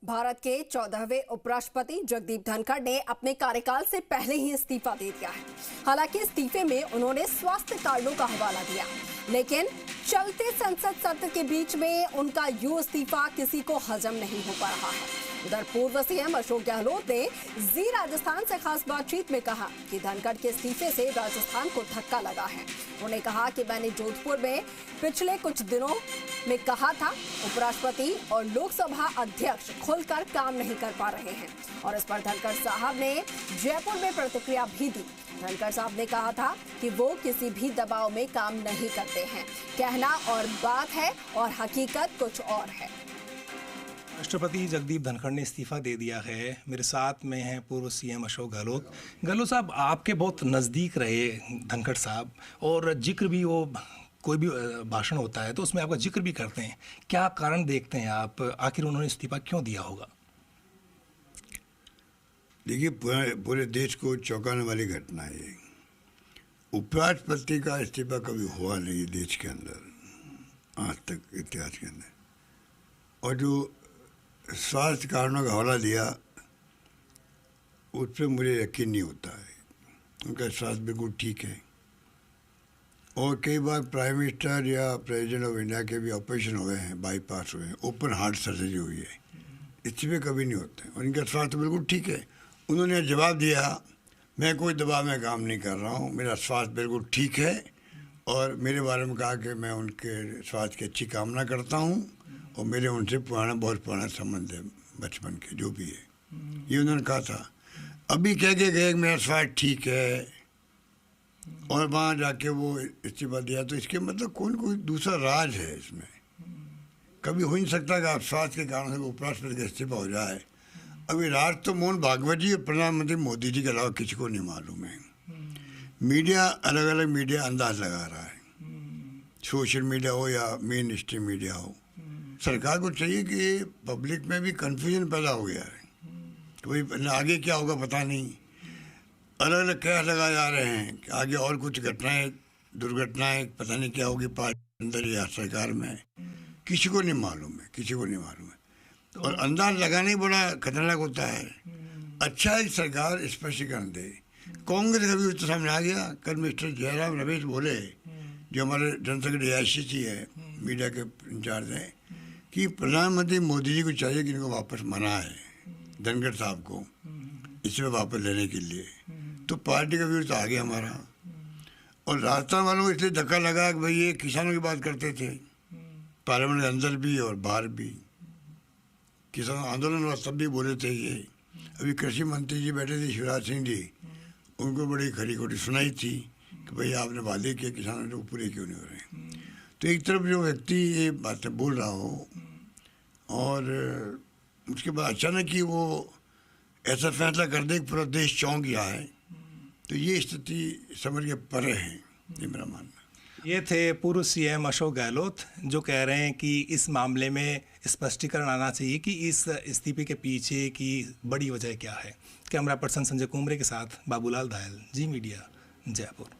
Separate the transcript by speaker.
Speaker 1: भारत के 14वें उपराष्ट्रपति जगदीप धनखड़ ने अपने कार्यकाल से पहले ही इस्तीफा दे दिया है। हालांकि इस्तीफे में उन्होंने स्वास्थ्य कारणों का हवाला दिया, लेकिन चलते संसद सत्र के बीच में उनका यूं इस्तीफा किसी को हजम नहीं हो पा रहा है। उधर पूर्व सीएम अशोक गहलोत ने जी राजस्थान से खास बातचीत में कहा कि धनखड़ के इस्तीफे से राजस्थान को धक्का लगा है। उन्होंने कहा कि मैंने जोधपुर में पिछले कुछ दिनों में कहा था, उपराष्ट्रपति और लोकसभा अध्यक्ष खुलकर काम नहीं कर पा रहे हैं, और इस पर धनखड़ साहब ने जयपुर में प्रतिक्रिया भी दी। धनखड़ साहब ने कहा था कि वो किसी भी दबाव में काम नहीं करते हैं, कहना और बात है और हकीकत कुछ और है।
Speaker 2: राष्ट्रपति जगदीप धनखड़ ने इस्तीफा दे दिया है। मेरे साथ में हैं पूर्व सीएम अशोक गहलोत। गहलोत साहब, आपके बहुत नज़दीक रहे धनखड़ साहब, और जिक्र भी वो कोई भी भाषण होता है तो उसमें आपका जिक्र भी करते हैं। क्या कारण देखते हैं आप, आखिर उन्होंने इस्तीफा क्यों दिया होगा?
Speaker 3: देखिए, पूरे देश को चौंकाने वाली घटना है ये। उपराष्ट्रपति का इस्तीफा कभी हुआ नहीं देश के अंदर आज तक, इतिहास के अंदर। और जो स्वास्थ्य कारणों का हवाला दिया, उस पर मुझे यकीन नहीं होता है। उनका स्वास्थ्य बिल्कुल ठीक है, और कई बार प्राइम मिनिस्टर या प्रेसिडेंट ऑफ इंडिया के भी ऑपरेशन हुए हैं, बाईपास हुए हैं, ओपन हार्ट सर्जरी हुई है, इसमें कभी नहीं होते। और इनका स्वास्थ्य बिल्कुल ठीक है। उन्होंने जवाब दिया, मैं कोई दबाव में काम नहीं कर रहा हूँ, मेरा स्वास्थ्य बिल्कुल ठीक है, और मेरे बारे में कहा कि मैं उनके स्वास्थ्य की अच्छी कामना करता हूँ, और मेरे उनसे बहुत पुराना संबंध है, बचपन के जो भी है, ये उन्होंने कहा था। अभी कह के गए मेरा स्वास्थ्य ठीक है, और वहाँ जाके वो इस्तीफा दिया, तो इसके मतलब कोई दूसरा राज है इसमें। कभी हो नहीं सकता कि आप स्वास्थ्य के कारण से उपराष्ट्रपति का इस्तीफा हो जाए। अभी राज तो मोहन भागवत जी और प्रधानमंत्री मोदी जी के अलावा किसी को नहीं मालूम है। मीडिया, अलग अलग मीडिया अंदाज लगा रहा है, सोशल मीडिया हो या मेन स्ट्रीम मीडिया हो। सरकार को चाहिए कि पब्लिक में भी कन्फ्यूजन पैदा हो गया है, कोई आगे क्या होगा पता नहीं। अलग अलग कयास लगाए जा रहे हैं कि आगे और कुछ घटनाएं, दुर्घटनाएं, पता नहीं क्या होगी पार्टी के अंदर या सरकार में, किसी को नहीं मालूम है, किसी को नहीं मालूम है। और अंदाज लगाना ही बड़ा खतरनाक होता है। अच्छा है सरकार स्पष्टीकरण दे। कांग्रेस का भी तो सामने आ गया। कल मिस्टर जयराम रमेश बोले, जो हमारे जनसंघ AICC है, मीडिया के इंचार्ज हैं, कि प्रधानमंत्री मोदी जी को चाहिए कि इनको वापस मनाए, धनखड़ साहब को इसमें वापस लेने के लिए। तो पार्टी का व्यूज तो आ गया हमारा। और राजस्थान वालों को इसलिए धक्का लगा कि भाई ये किसानों की बात करते थे, पार्लियामेंट के अंदर भी और बाहर भी। किसान आंदोलन और सब भी बोले थे ये। अभी कृषि मंत्री जी बैठे थे, शिवराज सिंह जी, उनको बड़ी खरी खोटी सुनाई थी कि भाई आपने वादे किए, किसानों ने पूरे क्यों नहीं हो रहे। तो एक तरफ जो व्यक्ति ये बातें बोल रहा हो, और उसके बाद अचानक ही वो ऐसा फैसला कर दे कि पूरा देश चौंक गया है, तो ये स्थिति समझ के परे है, ये मेरा मानना।
Speaker 2: ये थे पूर्व सीएम अशोक गहलोत, जो कह रहे हैं कि इस मामले में स्पष्टीकरण आना चाहिए कि इस इस्तीफे के पीछे की बड़ी वजह क्या है। कैमरा पर्सन संजय कुमरे के साथ बाबूलाल धायल, जी मीडिया, जयपुर।